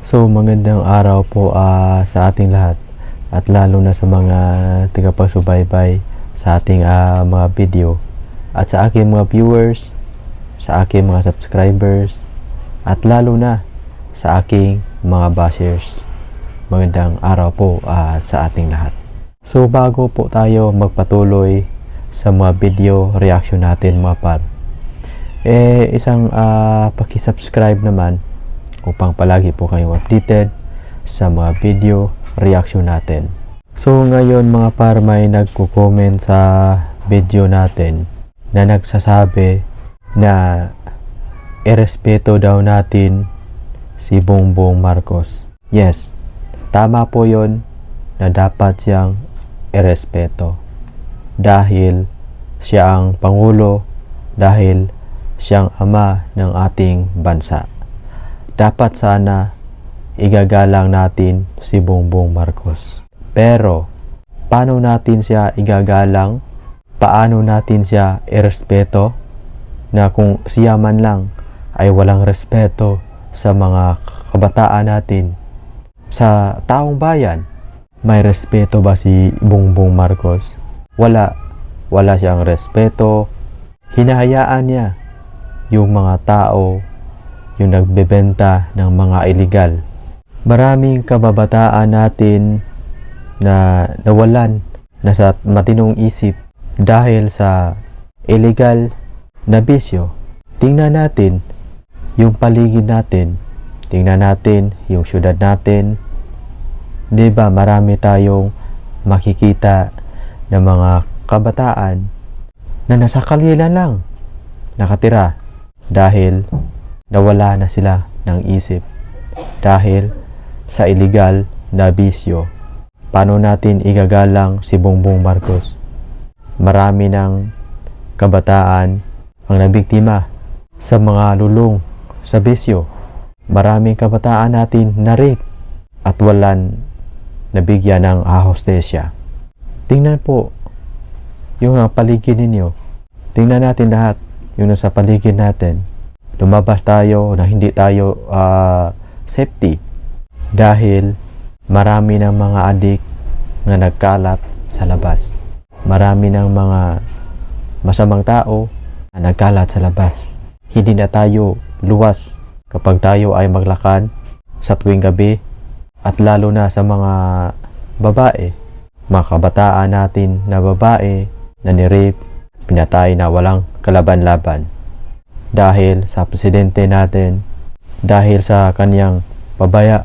So magandang araw po sa ating lahat at lalo na sa mga tagapagsubaybay sa ating mga video at sa aking mga viewers, sa aking mga subscribers at lalo na sa aking mga bashers. Magandang araw po sa ating lahat. So bago po tayo magpatuloy sa mga video reaction natin mga par, isang paki-subscribe naman upang palagi po kayong updated sa mga video reaction natin. So ngayon mga par, may nagko-comment sa video natin na nagsasabi na irespeto daw natin si Bongbong Marcos. Yes, tama po yon na dapat siyang irespeto dahil siya ang Pangulo, dahil siyang ama ng ating bansa. Dapat sana igagalang natin si Bongbong Marcos. Pero paano natin siya igagalang? Paano natin siya irespeto na kung siya man lang ay walang respeto sa mga kabataan natin? Sa taong bayan, may respeto ba si Bongbong Marcos? Wala siyang respeto. Hinahayaan niya yung mga tao yung nagbebenta ng mga illegal. Maraming kababataan natin na nawalan na sa matinong isip dahil sa illegal na bisyo. Tingnan natin yung paligid natin. Tingnan natin yung syudad natin. Diba marami tayong makikita ng mga kabataan na nasa kalye lang nakatira dahil nawala na sila ng isip dahil sa illegal na bisyo. Paano natin igagalang si Bongbong Marcos? Marami ng kabataan ang nabiktima sa mga lulong sa bisyo. Maraming kabataan natin na rape at walang nabigyan ng hostesya. Tingnan po yung paligid ninyo. Tingnan natin lahat yung nasa paligid natin. Lumabas tayo na hindi tayo safety dahil marami ng mga adik na nagkalat sa labas. Marami ng mga masamang tao na nagkalat sa labas. Hindi na tayo luwas kapag tayo ay maglakad sa tuwing gabi at lalo na sa mga babae, mga kabataan natin na babae na ni-rape, pinatay na walang kalaban-laban. Dahil sa presidente natin, dahil sa kanyang pabaya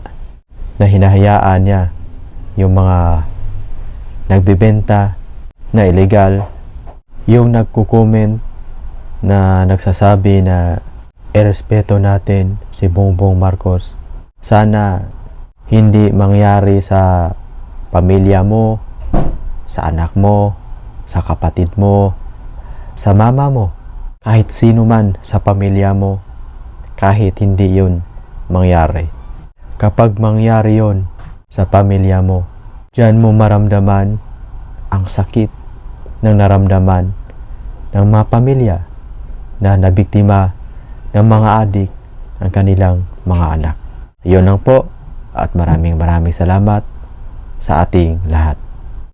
na hinahayaan niya yung mga nagbibenta na illegal, yung nagko-comment na nagsasabi na irespeto natin si Bongbong Marcos. Sana hindi mangyari sa pamilya mo, sa anak mo, sa kapatid mo, sa mama mo, kahit sino man sa pamilya mo, kahit hindi yun mangyari. Kapag mangyari yun sa pamilya mo, diyan mo maramdaman ang sakit ng naramdaman ng mga pamilya na nabiktima ng mga adik ang kanilang mga anak. Yun lang po at maraming salamat sa ating lahat.